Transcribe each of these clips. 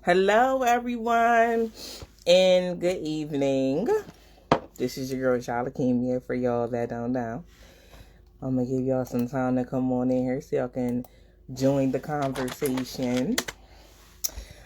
Hello, everyone, and good evening. This is your girl Shalakemia for y'all that don't know. I'm gonna give y'all some time to come on in here so y'all can join the conversation.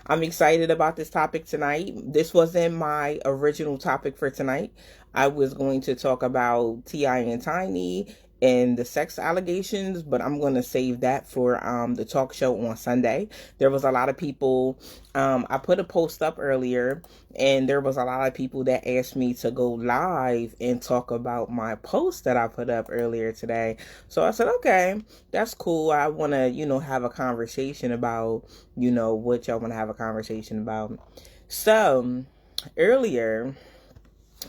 I'm excited about this topic tonight. This wasn't my original topic for tonight. I was going to talk about T.I. and Tiny and the sex allegations, but I'm going to save that for the talk show on Sunday. There was a lot of people. I put a post up earlier, and there was a lot of people that asked me to go live and talk about my post that I put up earlier today. So I said, okay, that's cool. I want to, have a conversation about, what y'all want to have a conversation about. So earlier,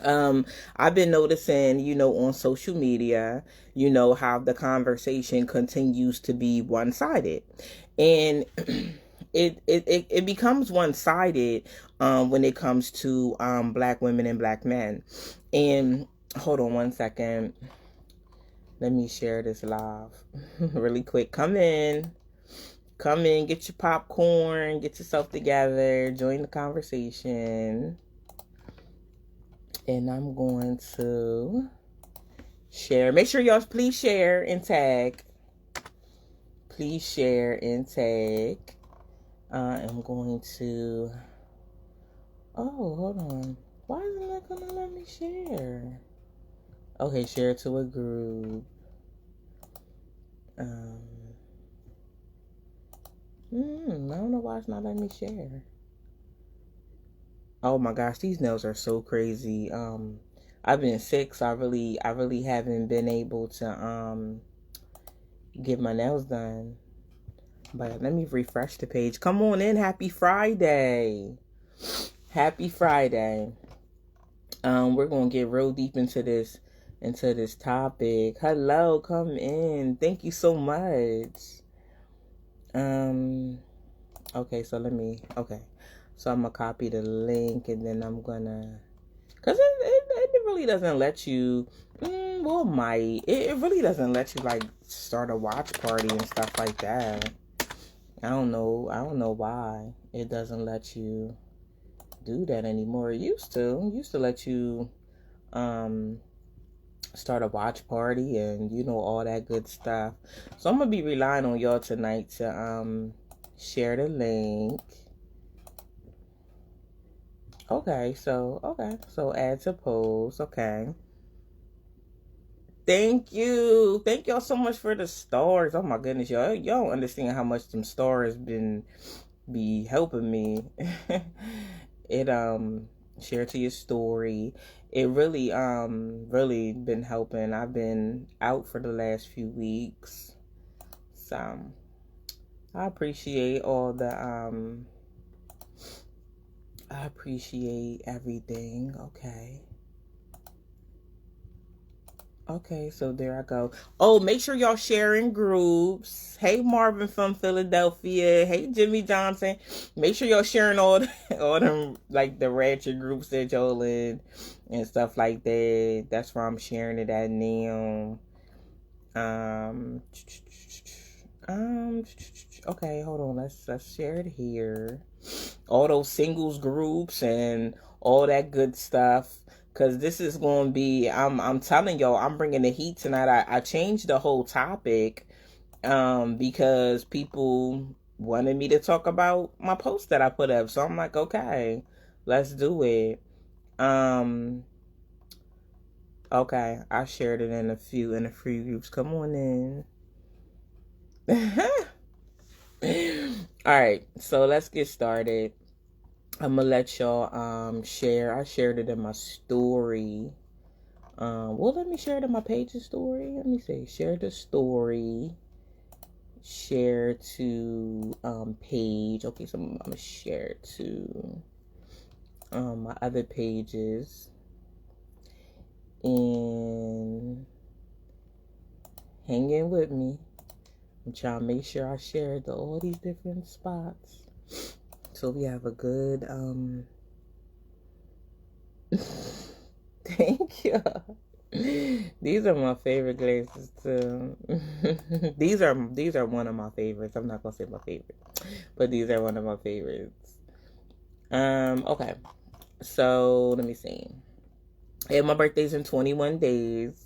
I've been noticing, on social media, how the conversation continues to be one-sided. And it becomes one-sided when it comes to black women and black men. And hold on one second. Let me share this live really quick. Come in, get your popcorn, get yourself together, join the conversation. And I'm going to share. Make sure y'all please share and tag. Please share and tag. I'm going to. Oh, hold on. Why isn't that gonna let me share? Okay, share to a group. I don't know why it's not letting me share. Oh my gosh, these nails are so crazy. I've been sick, so I really haven't been able to get my nails done. But let me refresh the page. Come on in, happy Friday. Happy Friday. We're gonna get real deep into this topic. Hello, come in. Thank you so much. Okay, so So I'm gonna copy the link and then I'm gonna, cause it really doesn't let you. Well, it really doesn't let you like start a watch party and stuff like that. I don't know why it doesn't let you do that anymore. It used to let you start a watch party and all that good stuff. So I'm gonna be relying on y'all tonight to share the link. Okay, so add to post. Okay. Thank you. Thank y'all so much for the stars. Oh my goodness, y'all don't understand how much them stars be helping me. It share to your story. It really really been helping. I've been out for the last few weeks. So I appreciate I appreciate everything. Okay, so there I go. Oh, make sure y'all share in groups. Hey, Marvin from Philadelphia. Hey, Jimmy Johnson. Make sure y'all sharing all them, like, the ratchet groups that y'all in and stuff like that. That's where I'm sharing it at now. Okay, hold on. Let's share it here. All those singles groups and all that good stuff. Cause this is going to be, I'm telling y'all, I'm bringing the heat tonight. I changed the whole topic, because people wanted me to talk about my post that I put up. So I'm like, okay, let's do it. Okay, I shared it in a few groups. Come on in. All right, so let's get started. I'm gonna let y'all share. I shared it in my story. Well, let me share it in my page's story. Let me see. Share the story. Share to page. Okay, so I'm gonna share it to my other pages. And hang in with me. I'm trying to make sure I share it to all these different spots. So we have a good thank you. These are my favorite glasses too. these are one of my favorites. I'm not gonna say my favorite, but these are one of my favorites. Okay. So let me see. And my birthday's in 21 days.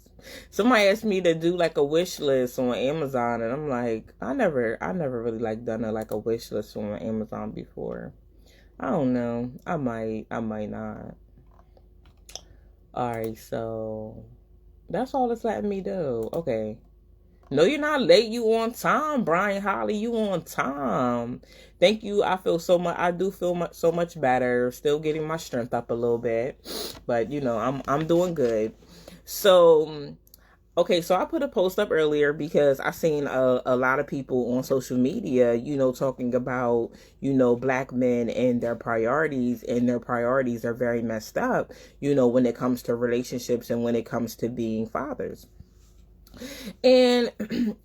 Somebody asked me to do like a wish list on Amazon, and I'm like, I never really like done a wish list on Amazon before. I don't know. I might not. All right, so that's all it's letting me do. Okay. No, you're not late. You on time, Brian Holly. You on time. Thank you. I feel so much. I do feel so much better. Still getting my strength up a little bit, but I'm doing good. So okay, so I put a post up earlier because I seen a lot of people on social media, talking about, black men and their priorities are very messed up, when it comes to relationships and when it comes to being fathers. And me,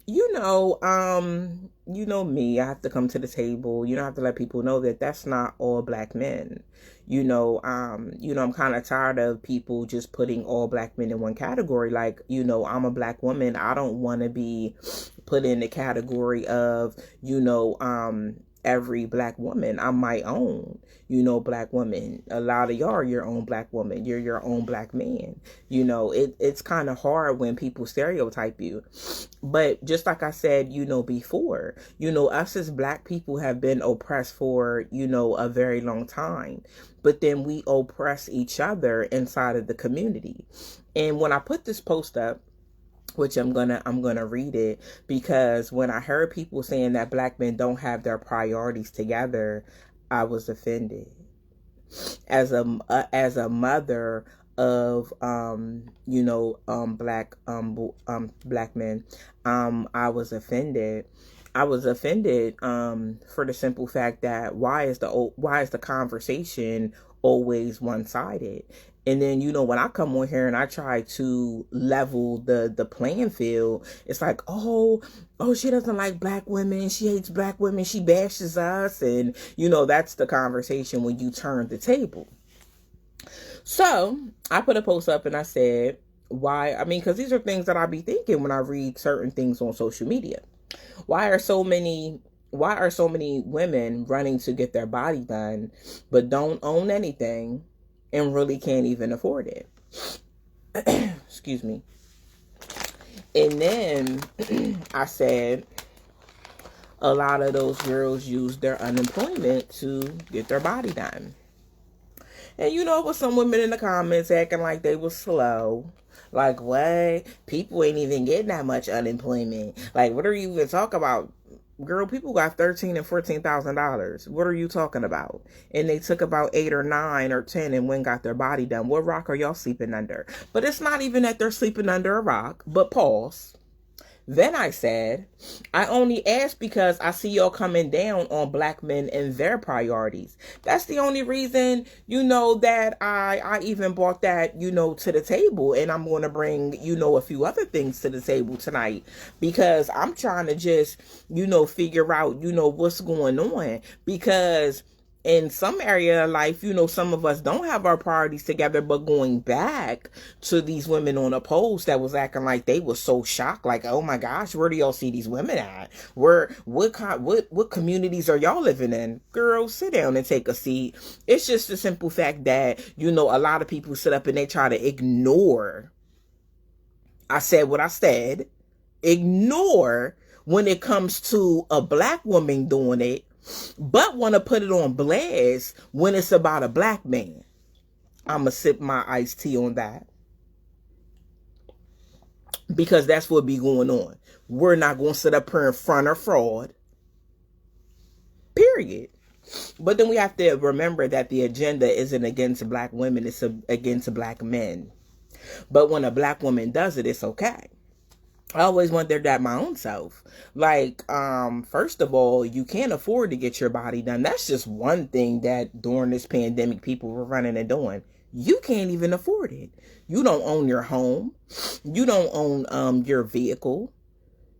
I have to come to the table. I have to let people know that that's not all black men. I'm kind of tired of people just putting all black men in one category. Like, I'm a black woman. I don't want to be put in the category of, every black woman. I'm my own, black woman. A lot of y'all are your own black woman. You're your own black man. It's kind of hard when people stereotype you. But just like I said, before, us as black people have been oppressed for, a very long time. But then we oppress each other inside of the community. And when I put this post up, which I'm gonna read it, because when I heard people saying that black men don't have their priorities together, I was offended. As a mother of black men, I was offended. I was offended for the simple fact that why is the conversation always one-sided? And then, when I come on here and I try to level the playing field, it's like, oh, she doesn't like black women. She hates black women. She bashes us. And, that's the conversation when you turn the table. So I put a post up and I said, why? I mean, because these are things that I be thinking when I read certain things on social media. Why are so many women running to get their body done, but don't own anything and really can't even afford it? Excuse me. And then I said a lot of those girls use their unemployment to get their body done. And with some women in the comments acting like they were slow. Like, what? People ain't even getting that much unemployment. Like, what are you even talking about? Girl, people got $13,000 and $14,000. What are you talking about? And they took about 8 or 9 or 10 and went and got their body done. What rock are y'all sleeping under? But it's not even that they're sleeping under a rock. But pause. Then I said, I only asked because I see y'all coming down on black men and their priorities. That's the only reason, that I even brought that, to the table. And I'm going to bring, a few other things to the table tonight, because I'm trying to just, figure out, what's going on. Because in some area of life, some of us don't have our priorities together. But going back to these women on a post that was acting like they were so shocked, like, oh my gosh, where do y'all see these women at? What communities are y'all living in? Girl, sit down and take a seat. It's just the simple fact that, a lot of people sit up and they try to ignore. I said what I said. Ignore when it comes to a black woman doing it, but want to put it on blast when it's about a black man. I'm going to sip my iced tea on that, because that's what be going on. We're not going to sit up here in front of fraud. Period. But then we have to remember that the agenda isn't against black women. It's against black men. But when a black woman does it, it's okay. I always wondered that my own self. Like, first of all, you can't afford to get your body done. That's just one thing that during this pandemic people were running and doing. You can't even afford it. You don't own your home. You don't own your vehicle.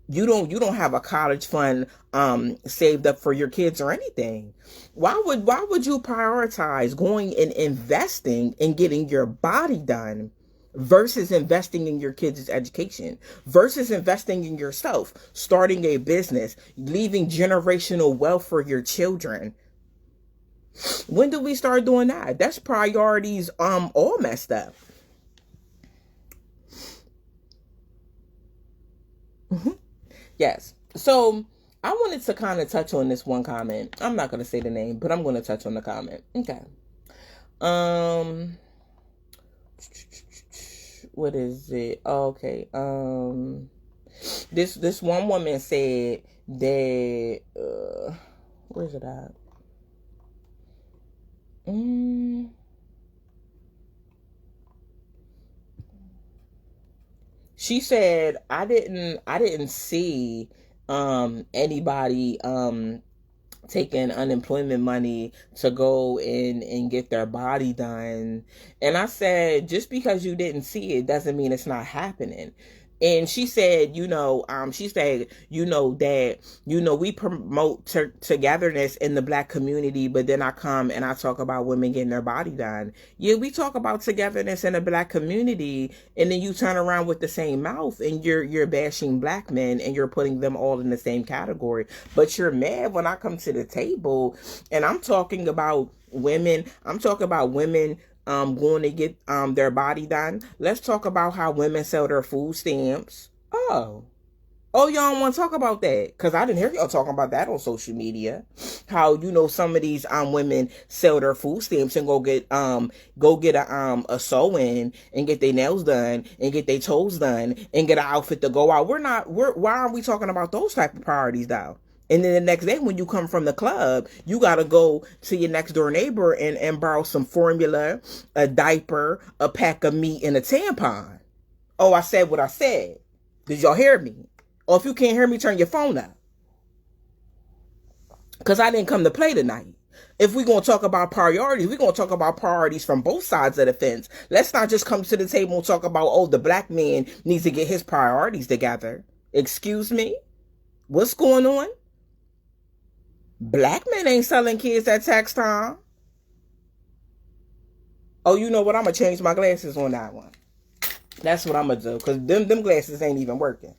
You don't have a college fund saved up for your kids or anything. Why would you prioritize going and investing and getting your body done versus investing in your kids' education, versus investing in yourself, starting a business, leaving generational wealth for your children? When do we start doing that? That's priorities all messed up. Yes. So I wanted to kind of touch on this one comment. I'm not going to say the name, but I'm going to touch on the comment. Okay. What is it? Okay. This one woman said that where's it at? She said I didn't see anybody taking unemployment money to go in and get their body done. And I said, just because you didn't see it doesn't mean it's not happening. And she said, we promote togetherness in the black community, but then I come and I talk about women getting their body done. Yeah, we talk about togetherness in the black community, and then you turn around with the same mouth and you're bashing black men and you're putting them all in the same category. But you're mad when I come to the table and I'm talking about women. Going to get their body done. Let's talk about how women sell their food stamps. Oh, y'all don't want to talk about that because I didn't hear y'all talking about that on social media. How some of these wemen sell their food stamps and go get a sew-in and get their nails done and get their toes done and get an outfit to go out. Why aren't we talking about those type of priorities though? And then the next day when you come from the club, you got to go to your next door neighbor and borrow some formula, a diaper, a pack of meat, and a tampon. Oh, I said what I said. Did y'all hear me? Or if you can't hear me, turn your phone up. Because I didn't come to play tonight. If we're going to talk about priorities, we're going to talk about priorities from both sides of the fence. Let's not just come to the table and talk about, the black man needs to get his priorities together. Excuse me? What's going on? Black men ain't selling kids at tax time. Oh, you know what? I'm going to change my glasses on that one. That's what I'm going to do. Because them glasses ain't even working.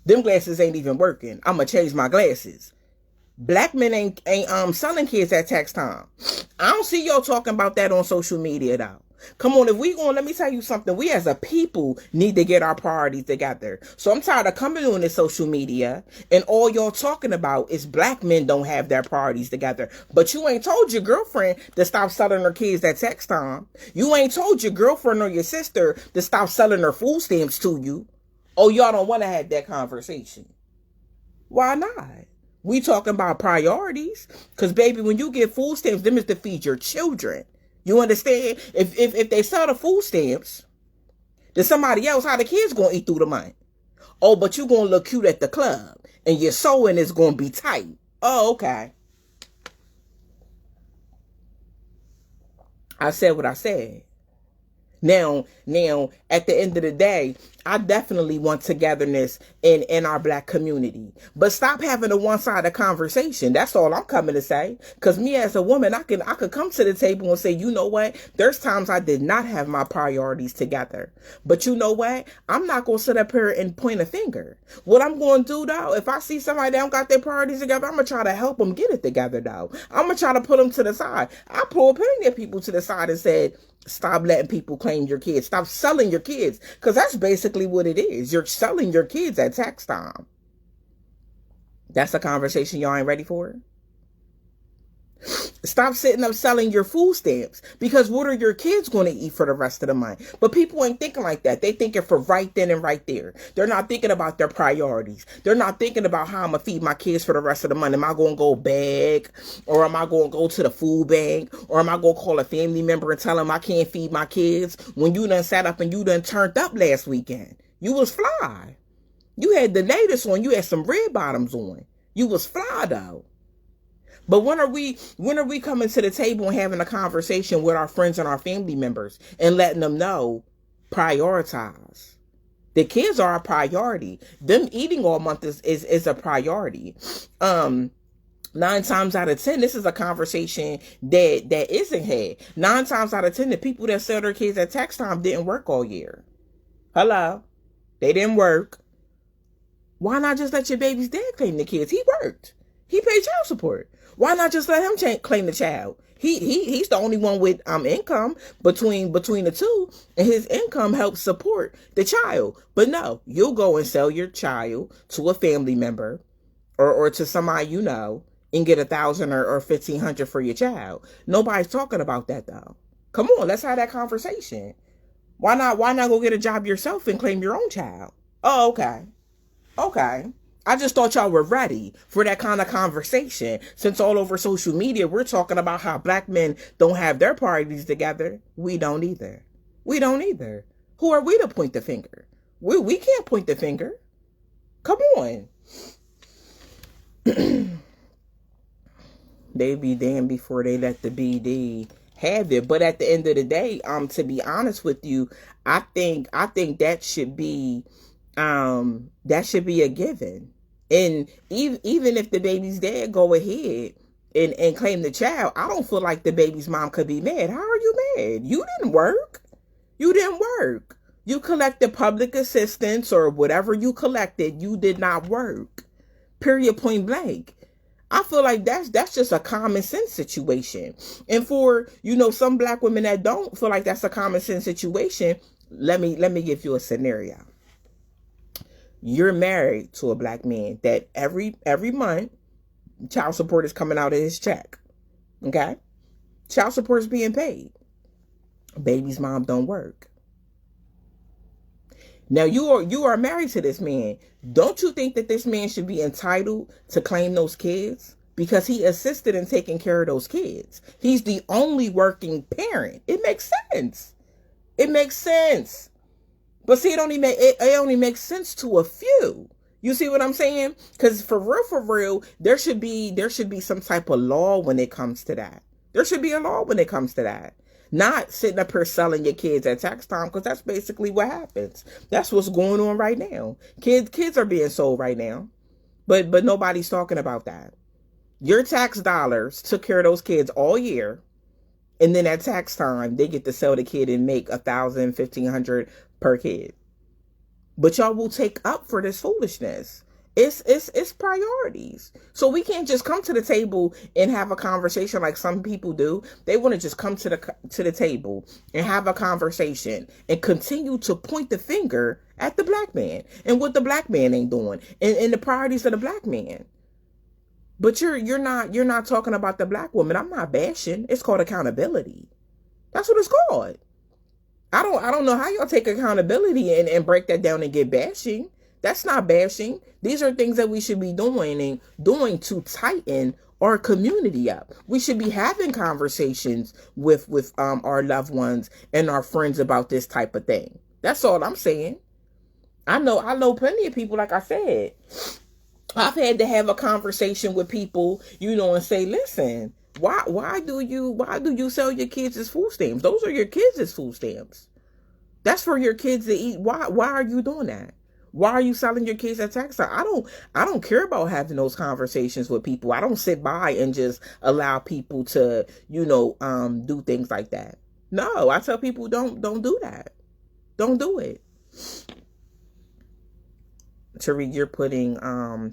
I'm going to change my glasses. Black men ain't selling kids at tax time. I don't see y'all talking about that on social media though. Come on, let me tell you something. We as a people need to get our priorities together. So I'm tired of coming on this social media and all y'all talking about is black men don't have their priorities together. But you ain't told your girlfriend to stop selling her kids at tax time. You ain't told your girlfriend or your sister to stop selling her food stamps to you. Oh, y'all don't want to have that conversation. Why not? We talking about priorities. Because, baby, when you get food stamps, them is to feed your children. You understand? If they sell the food stamps, then somebody else, how the kids going to eat through the month? Oh, but you going to look cute at the club. And your sewing is going to be tight. Oh, okay. I said what I said. Now, at the end of the day, I definitely want togetherness in our black community. But stop having a one-sided conversation. That's all I'm coming to say. Because me as a woman, I could come to the table and say, you know what? There's times I did not have my priorities together. But you know what? I'm not going to sit up here and point a finger. What I'm going to do, though, if I see somebody that don't got their priorities together, I'm going to try to help them get it together, though. I'm going to try to put them to the side. I pulled plenty of people to the side and said, stop letting people claim your kids. Stop selling your kids. Because that's basically what it is. You're selling your kids at tax time. That's a conversation y'all ain't ready for. Stop sitting up selling your food stamps. Because what are your kids going to eat for the rest of the month? But people ain't thinking like that. They thinking for right then and right there. They're not thinking about their priorities. They're not thinking about how I'm going to feed my kids for the rest of the month. Am I going to go beg? Or am I going to go to the food bank? Or am I going to call a family member and tell them I can't feed my kids? When you done sat up and you done turned up last weekend. You was fly. You had the latest on. You had some red bottoms on. You was fly though. But when are we coming to the table and having a conversation with our friends and our family members and letting them know, prioritize? The kids are a priority. Them eating all month is a priority. 9 times out of 10, this is a conversation that isn't had. 9 times out of 10, the people that sell their kids at tax time didn't work all year. Hello? They didn't work. Why not just let your baby's dad claim the kids? He worked. He paid child support. Why not just let him claim the child? He's the only one with income between the two, and his income helps support the child. But no, you'll go and sell your child to a family member or to somebody you know and get $1,000 or $1,500 for your child. Nobody's talking about that though. Come on, let's have that conversation. Why not go get a job yourself and claim your own child? Oh, okay. Okay. I just thought y'all were ready for that kind of conversation. Since all over social media, we're talking about how black men don't have their priorities together. We don't either. We don't either. Who are we to point the finger? We can't point the finger. Come on. They be damned before they let the BD have it. But at the end of the day, to be honest with you, I think that should be a given. And even if the baby's dad go ahead and claim the child, I don't feel like the baby's mom could be mad. How are you mad? You didn't work. You didn't work. You collected public assistance or whatever you collected. You did not work. Period, point blank. I feel like that's just a common sense situation. And for, some black women that don't feel like that's a common sense situation, let me give you a scenario. You're married to a black man that every month child support is coming out of his check. Okay? Child support is being paid. Baby's mom don't work. Now you are married to this man. Don't you think that this man should be entitled to claim those kids? Because he assisted in taking care of those kids. He's the only working parent. It makes sense. It makes sense. But see, it only makes sense to a few. You see what I'm saying? Because for real, there should be some type of law when it comes to that. There should be a law when it comes to that. Not sitting up here selling your kids at tax time, because that's basically what happens. That's what's going on right now. Kids are being sold right now. But nobody's talking about that. Your tax dollars took care of those kids all year. And then at tax time, they get to sell the kid and make $1,000, $1,500 per kid. But y'all will take up for this foolishness. It's priorities. So we can't just come to the table and have a conversation like some people do. They want to just come to the table and have a conversation and continue to point the finger at the black man and what the black man ain't doing and the priorities of the black man. But you're not talking about the black woman. I'm not bashing. It's called accountability. That's what it's called. I don't know how y'all take accountability and break that down and get bashing. That's not bashing. These are things that we should be doing to tighten our community up. We should be having conversations with our loved ones and our friends about this type of thing. That's all I'm saying. I know plenty of people, like I said. I've had to have a conversation with people, and say, listen, why do you sell your kids as food stamps? Those are your kids as food stamps. That's for your kids to eat. Why are you doing that? Why are you selling your kids at tax time? I don't care about having those conversations with people. I don't sit by and just allow people to, do things like that. No, I tell people don't do that. Don't do it. Tariq, you're putting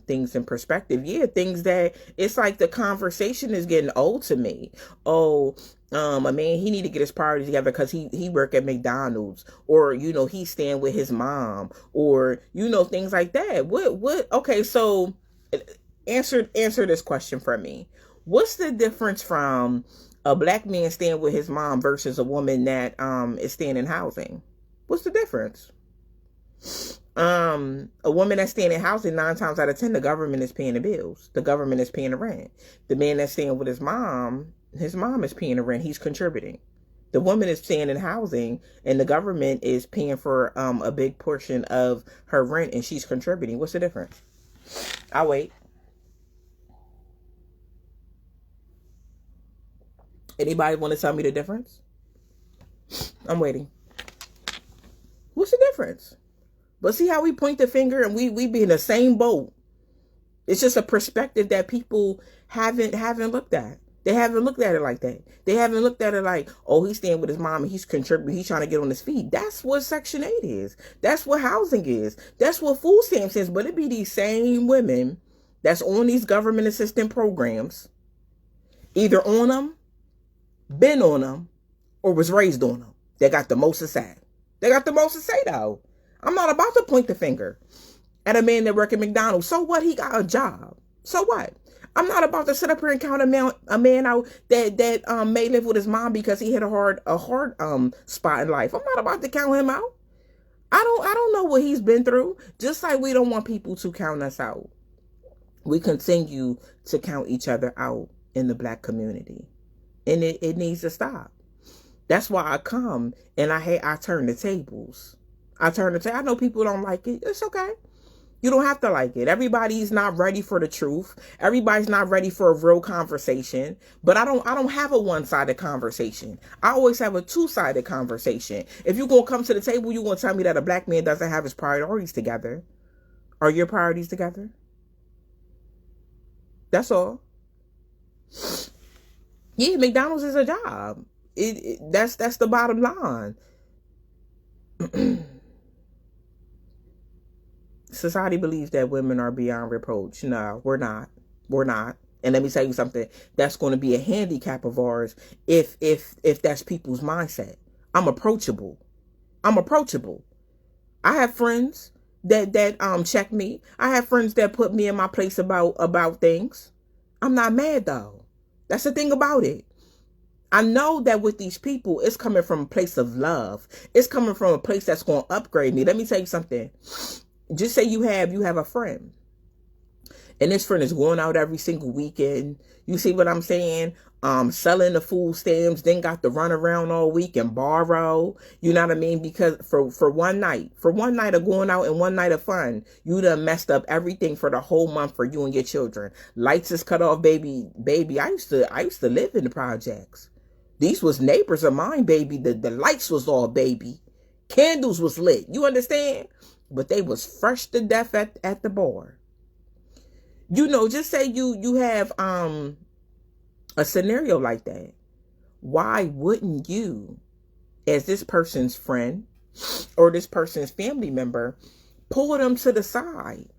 things in perspective. Yeah, things that it's like the conversation is getting old to me. Oh, a man, he need to get his priorities together because he work at McDonald's, or he's staying with his mom, or things like that. What? Okay, so answer this question for me. What's the difference from a black man staying with his mom versus a woman that is staying in housing? What's the difference? A woman that's staying in housing, 9 times out of 10, the government is paying the bills. The government is paying the rent. The man that's staying with his mom is paying the rent. He's contributing. The woman is staying in housing, and the government is paying for a big portion of her rent, and she's contributing. What's the difference? I'll wait. Anybody want to tell me the difference? I'm waiting. What's the difference? But see how we point the finger and we be in the same boat. It's just a perspective that people haven't looked at. They haven't looked at it like that. They haven't looked at it like, oh, he's staying with his mom and he's contributing. He's trying to get on his feet. That's what Section 8 is. That's what housing is. That's what food stamps is. But it be these same women that's on these government assistance programs, either on them been on them, or was raised on them that got the most to say. They got the most to say, though. I'm not about to point the finger at a man that work at McDonald's. So what? He got a job. So what? I'm not about to sit up here and count a man out that may live with his mom because he hit a hard spot in life. I'm not about to count him out. I don't know what he's been through. Just like we don't want people to count us out. We continue to count each other out in the black community. And it needs to stop. That's why I come and I turn the tables. I know people don't like it. It's okay. You don't have to like it. Everybody's not ready for the truth. Everybody's not ready for a real conversation. But I don't have a one-sided conversation. I always have a two-sided conversation. If you're going to come to the table, you're going to tell me that a black man doesn't have his priorities together. Are your priorities together? That's all. Yeah, McDonald's is a job. That's the bottom line. Society believes that women are beyond reproach. No, we're not. We're not. And let me tell you something. That's going to be a handicap of ours if that's people's mindset. I'm approachable. I have friends that check me. I have friends that put me in my place about things. I'm not mad though. That's the thing about it. I know that with these people, it's coming from a place of love. It's coming from a place that's going to upgrade me. Let me tell you something. Just say you have a friend. And this friend is going out every single weekend. You see what I'm saying? Selling the food stamps, then got to run around all week and borrow. You know what I mean? Because for one night of going out and one night of fun, you done messed up everything for the whole month for you and your children. Lights is cut off, baby. I used to live in the projects. These was neighbors of mine, baby. The lights was all, baby. Candles was lit. You understand? But they was fresh to death at the bar. You know, just say you have a scenario like that. Why wouldn't you, as this person's friend or this person's family member, pull them to the side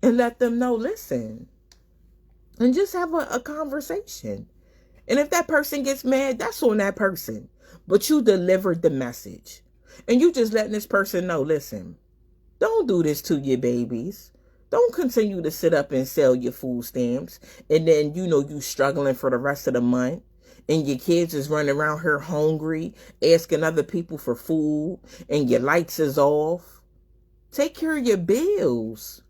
and let them know, listen, and just have a conversation. And if that person gets mad, that's on that person. But you delivered the message. And you just letting this person know, listen, don't do this to your babies. Don't continue to sit up and sell your food stamps. And then, you struggling for the rest of the month. And your kids is running around here hungry, asking other people for food. And your lights is off. Take care of your bills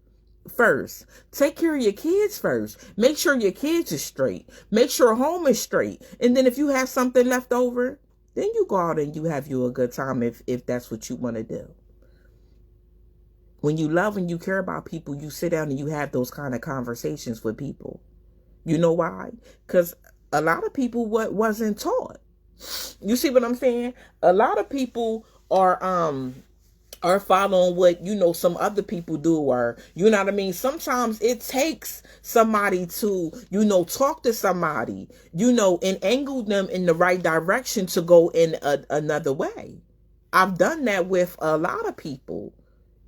first. Take care of your kids first. Make sure your kids are straight. Make sure home is straight. And then if you have something left over, then you go out and you have you a good time if that's what you want to do. When you love and you care about people, you sit down and you have those kind of conversations with people. You know why? Because a lot of people wasn't taught. You see what I'm saying? A lot of people are following what, some other people do, or, you know what I mean? Sometimes it takes somebody to, talk to somebody, and angle them in the right direction to go in another way. I've done that with a lot of people.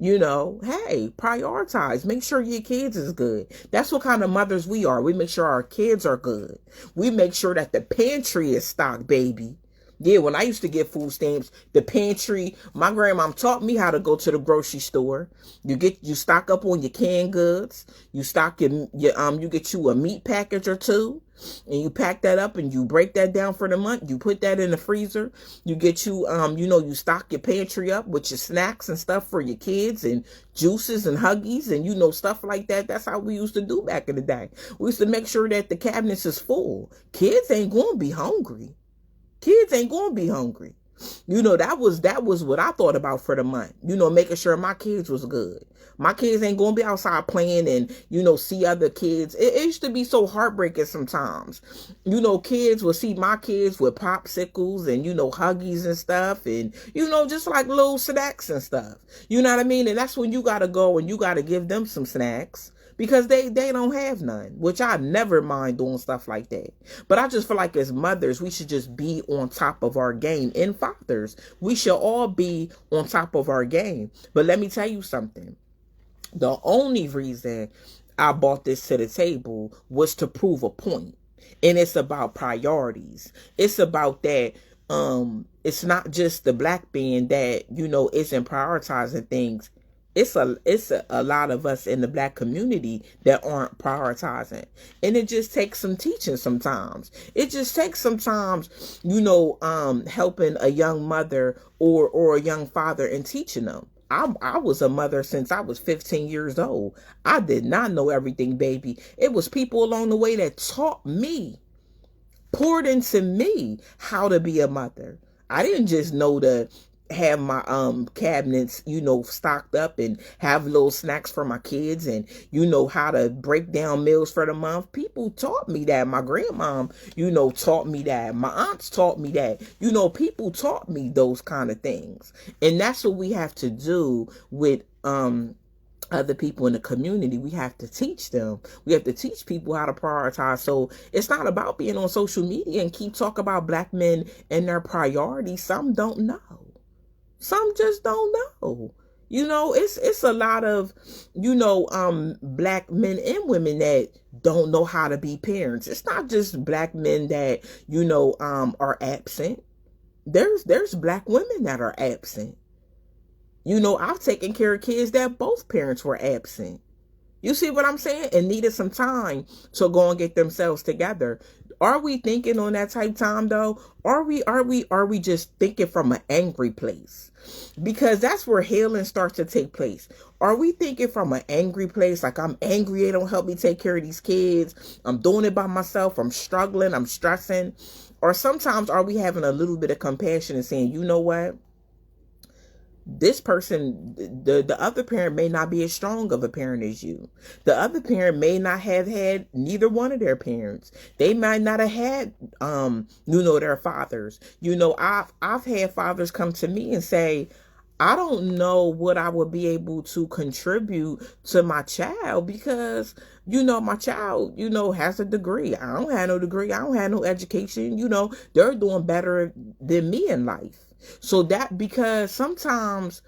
Hey, prioritize. Make sure your kids is good. That's what kind of mothers we are. We make sure our kids are good. We make sure that the pantry is stocked, baby. Yeah, when I used to get food stamps, the pantry, my grandma taught me how to go to the grocery store. You stock up on your canned goods. You stock you get you a meat package or two, and you pack that up and you break that down for the month. You put that in the freezer. You get you stock your pantry up with your snacks and stuff for your kids and juices and Huggies and stuff like that. That's how we used to do back in the day. We used to make sure that the cabinets is full. Kids ain't going to be hungry. Kids ain't going to be hungry. That was what I thought about for the month. Making sure my kids was good. My kids ain't going to be outside playing and, see other kids. It used to be so heartbreaking sometimes. Kids will see my kids with popsicles and, Huggies and stuff and, just like little snacks and stuff. You know what I mean? And that's when you got to go and you got to give them some snacks. Because they don't have none, which I never mind doing stuff like that. But I just feel like as mothers, we should just be on top of our game. And fathers, we should all be on top of our game. But let me tell you something. The only reason I brought this to the table was to prove a point. And it's about priorities. It's about that. It's not just the black man that, isn't prioritizing things. It's a lot of us in the black community that aren't prioritizing. And it just takes some teaching sometimes. It just takes sometimes, helping a young mother or a young father and teaching them. I was a mother since I was 15 years old. I did not know everything, baby. It was people along the way that taught me, poured into me how to be a mother. I didn't just know to have my cabinets, stocked up and have little snacks for my kids and how to break down meals for the month. People taught me that. My grandmom, taught me that. My aunts taught me that. People taught me those kind of things. And that's what we have to do with other people in the community. We have to teach them. We have to teach people how to prioritize. So it's not about being on social media and keep talking about black men and their priorities. Some don't know. Some just don't know. It's a lot of, black men and women that don't know how to be parents. It's not just black men that, are absent. There's black women that are absent. I've taken care of kids that both parents were absent. You see what I'm saying? And needed some time to go and get themselves together. Are we thinking on that type time though? Are we just thinking from an angry place? Because that's where healing starts to take place. Are we thinking from an angry place? Like, I'm angry, they don't help me take care of these kids. I'm doing it by myself. I'm struggling. I'm stressing. Or sometimes are we having a little bit of compassion and saying, you know what? This person, the other parent may not be as strong of a parent as you. The other parent may not have had neither one of their parents. They might not have had, their fathers. I've had fathers come to me and say, I don't know what I would be able to contribute to my child because, my child, has a degree. I don't have no degree. I don't have no education. They're doing better than me in life. So because sometimes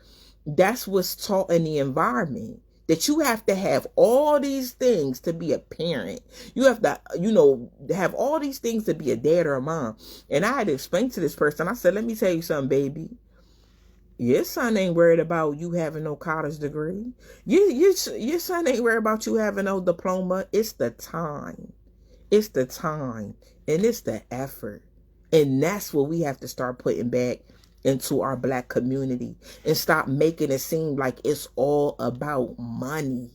that's what's taught in the environment, that you have to have all these things to be a parent. You have to, have all these things to be a dad or a mom. And I had to explain to this person, I said, let me tell you something, baby. Your son ain't worried about you having no college degree. Your son ain't worried about you having no diploma. It's the time. It's the time. And it's the effort. And that's what we have to start putting back into our black community and stop making it seem like it's all about money.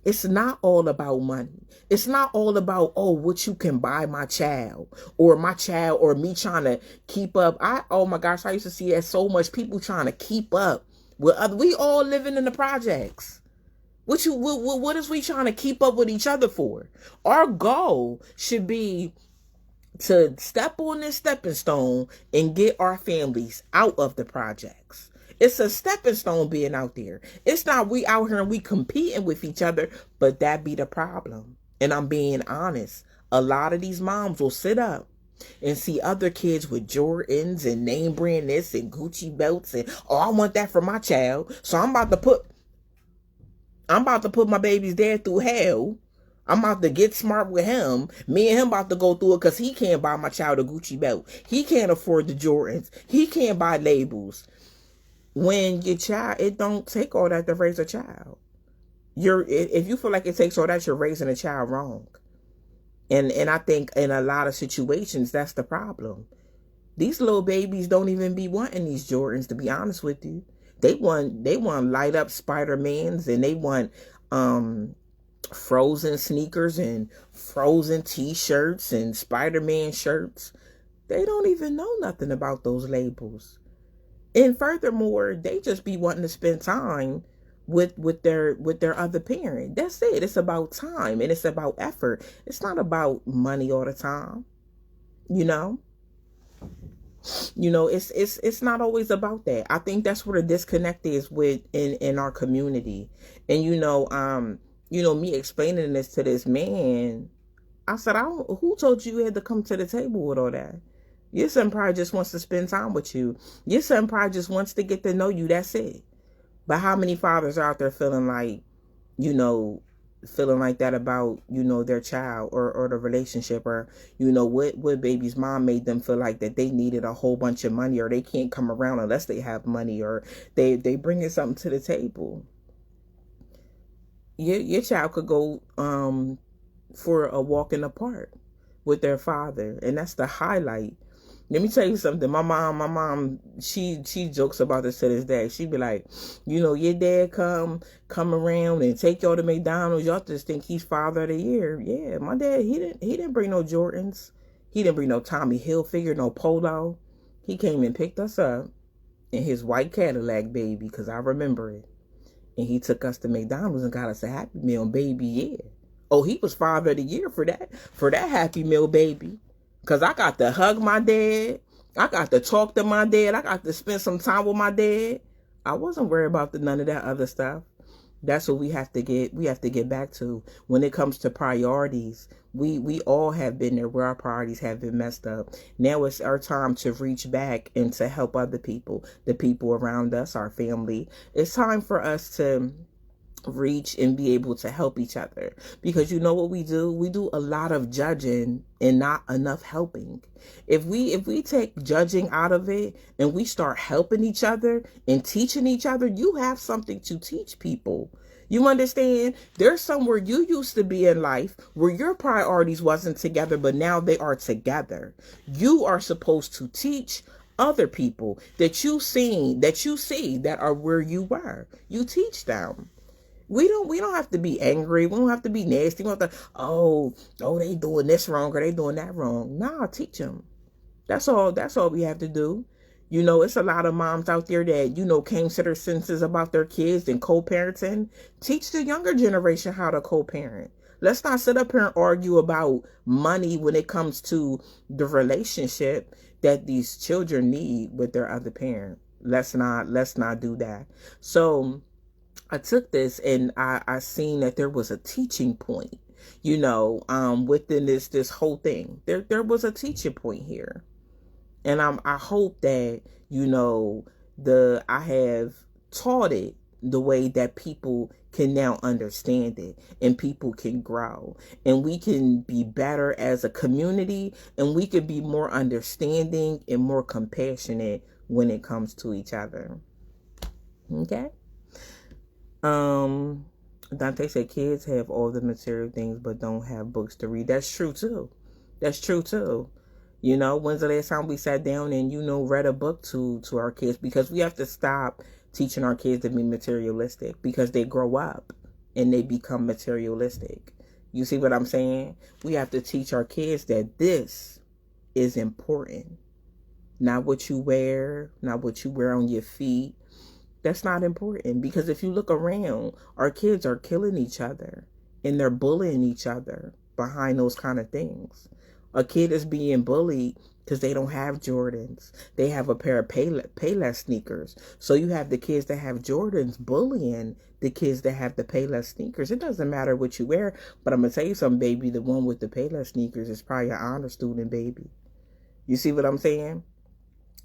It's not all about money. It's not all about, what you can buy my child or me trying to keep up. Oh my gosh, I used to see that so much, people trying to keep up with other. We all living in the projects. What is we trying to keep up with each other for? Our goal should be to step on this stepping stone and get our families out of the projects. It's a stepping stone being out there. It's not we out here and we competing with each other, but that be the problem. And I'm being honest. A lot of these moms will sit up and see other kids with Jordans and name brand this and Gucci belts and, I want that for my child. So I'm about to put my baby's dad through hell. I'm about to get smart with him. Me and him about to go through it because he can't buy my child a Gucci belt. He can't afford the Jordans. He can't buy labels. When your child, it don't take all that to raise a child. If you feel like it takes all that, you're raising a child wrong. And I think in a lot of situations, that's the problem. These little babies don't even be wanting these Jordans, to be honest with you. They want light up Spider-Mans, and they want Frozen sneakers and Frozen t-shirts and Spider-Man shirts. They don't even know nothing about those labels. And furthermore, they just be wanting to spend time with their other parent. That's it. It's about time and it's about effort. It's not about money all the time. It's not always about that. I think that's where the disconnect is in our community. And me explaining this to this man, I said, who told you had to come to the table with all that? Your son probably just wants to spend time with you. Your son probably just wants to get to know you. That's it. But how many fathers are out there feeling like, feeling like that about, their child or the relationship, or, what baby's mom made them feel like that they needed a whole bunch of money, or they can't come around unless they have money, or they bringing something to the table. Your child could go for a walk in the park with their father, and that's the highlight. Let me tell you something. My mom, she jokes about this to this day. She be like, your dad come around and take y'all to McDonald's. Y'all just think he's father of the year. Yeah, my dad, he didn't bring no Jordans. He didn't bring no Tommy Hilfiger, no Polo. He came and picked us up in his white Cadillac, baby, because I remember it. And he took us to McDonald's and got us a Happy Meal, baby. Yeah. Oh, he was father of the year for that Happy Meal, baby. Because I got to hug my dad. I got to talk to my dad. I got to spend some time with my dad. I wasn't worried about none of that other stuff. That's what we have to get back to. When it comes to priorities, we all have been there where our priorities have been messed up. Now it's our time to reach back and to help other people, the people around us, our family. It's time for us to reach and be able to help each other, because you know what we do a lot of judging and not enough helping. If we take judging out of it and we start helping each other and teaching each other, you have something to teach people. You understand? There's somewhere you used to be in life where your priorities wasn't together, but now they are together. You are supposed to teach other people that you see that are where you were. You teach them. We don't have to be angry. We don't have to be nasty. We don't have to, oh, they doing this wrong or they doing that wrong. Nah, teach them. That's all we have to do. It's a lot of moms out there that, came to their senses about their kids and co-parenting. Teach the younger generation how to co-parent. Let's not sit up here and argue about money when it comes to the relationship that these children need with their other parent. Let's not do that. So I took this and I seen that there was a teaching point, within this whole thing. There was a teaching point here. And I hope that, I have taught it the way that people can now understand it and people can grow and we can be better as a community and we can be more understanding and more compassionate when it comes to each other. Okay? Dante said kids have all the material things but don't have books to read. That's true too. When's the last time we sat down and read a book to our kids? Because we have to stop teaching our kids to be materialistic, because they grow up and they become materialistic. You see what I'm saying? We have to teach our kids that this is important. Not what you wear, not what you wear on your feet. That's not important, because if you look around, our kids are killing each other and they're bullying each other behind those kind of things. A kid is being bullied because they don't have Jordans. They have a pair of Payless sneakers. So you have the kids that have Jordans bullying the kids that have the Payless sneakers. It doesn't matter what you wear, but I'm going to tell you something, baby. The one with the Payless sneakers is probably an honor student, baby. You see what I'm saying?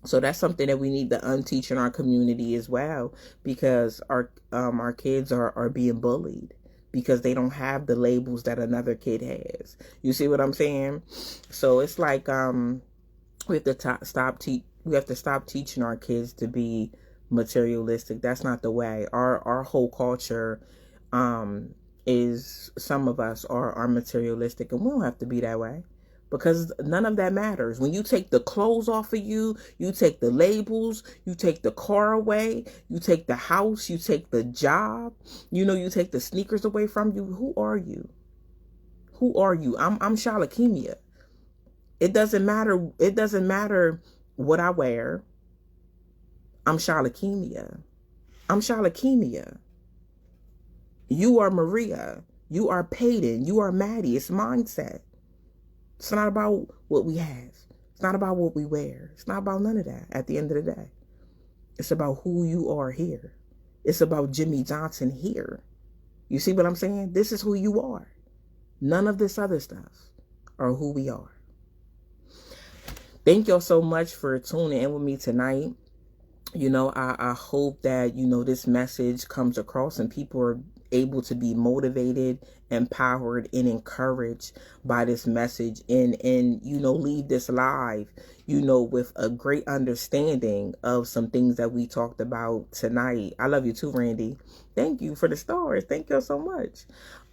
So that's something that we need to unteach in our community as well, because our kids are being bullied because they don't have the labels that another kid has. You see what I'm saying? So it's like we have to stop teaching our kids to be materialistic. That's not the way. Our whole culture is, some of us are materialistic, and we don't have to be that way. Because none of that matters. When you take the clothes off of you, you take the labels, you take the car away, you take the house, you take the job, you take the sneakers away from you. Who are you? Who are you? I'm Shalakemia. It doesn't matter. It doesn't matter what I wear. I'm Shalakemia. I'm Shalakemia. You are Maria. You are Peyton. You are Maddie. It's mindset. It's not about what we have. It's not about what we wear. It's not about none of that at the end of the day. It's about who you are here. It's about Jimmy Johnson here. You see what I'm saying? This is who you are. None of this other stuff are who we are. Thank y'all so much for tuning in with me tonight. I hope that, this message comes across and people are able to be motivated, empowered, and encouraged by this message, and leave this live, with a great understanding of some things that we talked about tonight. I love you too, Randy. Thank you for the stars. Thank you so much.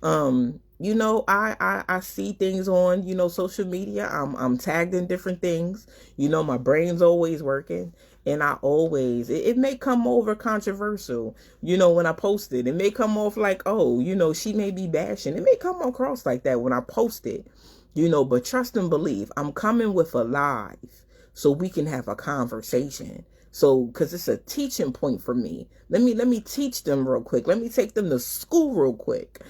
I see things on, social media. I'm tagged in different things. My brain's always working. And it may come over controversial, when I post it. It may come off like, oh, she may be bashing. It may come across like that when I post it, but trust and believe. I'm coming with a live so we can have a conversation. So, because it's a teaching point for me. Let me teach them real quick. Let me take them to school real quick,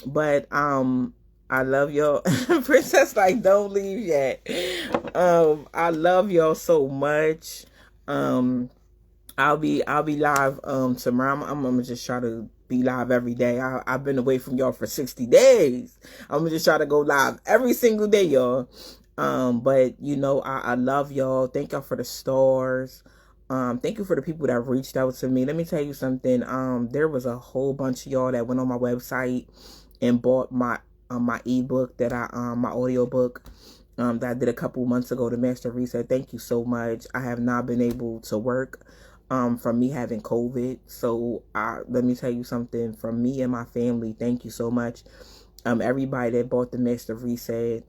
But I love y'all. Princess, like, don't leave yet. I love y'all so much. I'll be live tomorrow. I'm gonna just try to be live every day. I've been away from y'all for 60 days. I'm gonna just try to go live every single day, y'all. But I love y'all. Thank y'all for the stars. Thank you for the people that reached out to me. Let me tell you something. There was a whole bunch of y'all that went on my website and bought my ebook my audio book that I did a couple months ago, the Master Reset. Thank you so much. I have not been able to work from me having COVID. So let me tell you something, from me and my family, thank you so much. Everybody that bought the Master Reset,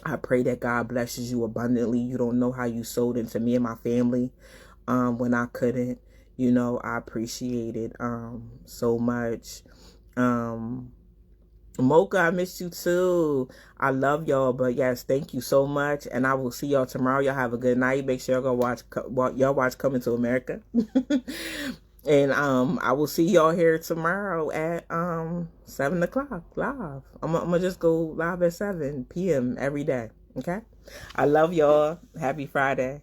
I pray that God blesses you abundantly. You don't know how you sold into me and my family when I couldn't. I appreciate it so much. Mocha, I missed you too. I love y'all. But yes, thank you so much. And I will see y'all tomorrow. Y'all have a good night. Make sure y'all watch Coming to America. And I will see y'all here tomorrow at 7 o'clock live. I'm gonna just go live at 7 p.m. every day. Okay? I love y'all. Happy Friday.